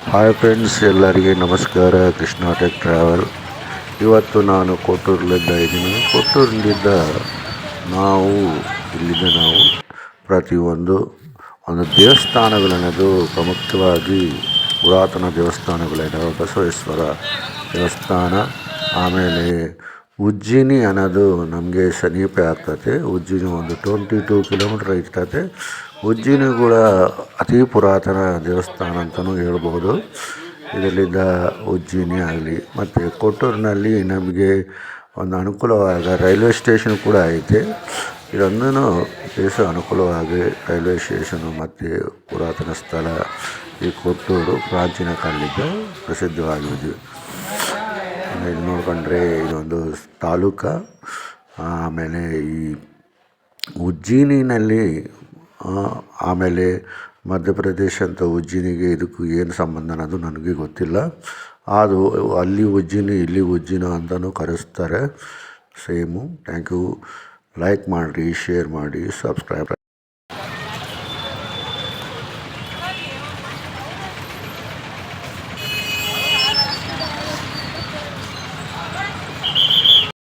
Hi friends, ಎಲ್ಲರಿಗೆ ನಮಸ್ಕಾರ. Krishna tech travel. ಇವತ್ತು ನಾನು ಕೊಟ್ಟೂರಲ್ಲಿದ್ದ ಇದ್ದೀನಿ. ಕೊಟ್ಟೂರಿನಿಂದ ನಾವು ಪ್ರತಿಯೊಂದು ದೇವಸ್ಥಾನಗಳನ್ನದು ಪ್ರಮುಖವಾಗಿ ಪುರಾತನ ದೇವಸ್ಥಾನಗಳೇನೋ ಬಸವೇಶ್ವರ ದೇವಸ್ಥಾನ, ಆಮೇಲೆ ಉಜ್ಜಿನಿ ಅನ್ನೋದು ನಮಗೆ ಸಮೀಪ ಆಗ್ತದೆ. ಉಜ್ಜಿನಿ ಒಂದು 22 ಕಿಲೋಮೀಟ್ರ್ ಇರ್ತದೆ. ಉಜ್ಜಿನಿ ಕೂಡ ಅತಿ ಪುರಾತನ ದೇವಸ್ಥಾನ ಅಂತಲೂ ಹೇಳ್ಬೋದು. ಇದರಿಂದ ಉಜ್ಜಿನಿ ಆಗಲಿ, ಮತ್ತು ಕೊಟ್ಟೂರಿನಲ್ಲಿ ನಮಗೆ ಒಂದು ಅನುಕೂಲವಾದ ರೈಲ್ವೆ ಸ್ಟೇಷನ್ ಕೂಡ ಐತೆ. ಇದೊಂದೂ ಅನುಕೂಲವಾಗಿ ರೈಲ್ವೆ ಸ್ಟೇಷನು ಮತ್ತು ಪುರಾತನ ಸ್ಥಳ ಈ ಕೊಟ್ಟೂರು ಪ್ರಾಚೀನ ಕಾಲದಿಂದ ಪ್ರಸಿದ್ಧವಾಗಿದೆ. ಇದು ನೋಡ್ಕೊಂಡ್ರೆ ಇದೊಂದು ತಾಲೂಕು. ಆಮೇಲೆ ಈ ಉಜ್ಜಿನಿನಲ್ಲಿ ಆಮೇಲೆ ಮಧ್ಯಪ್ರದೇಶ ಅಂತ ಉಜ್ಜಿನಿಗೆ ಇದಕ್ಕೂ ಏನು ಸಂಬಂಧ ಅನ್ನೋದು ನನಗೆ ಗೊತ್ತಿಲ್ಲ. ಅದು ಅಲ್ಲಿ ಉಜ್ಜಿನಿ ಇಲ್ಲಿ ಉಜ್ಜಿನ ಅಂತಲೂ ಕರೆಸ್ತಾರೆ, ಸೇಮು. Thank you. ಲೈಕ್ ಮಾಡಿರಿ, ಶೇರ್ ಮಾಡಿ, ಸಬ್ಸ್ಕ್ರೈಬ್.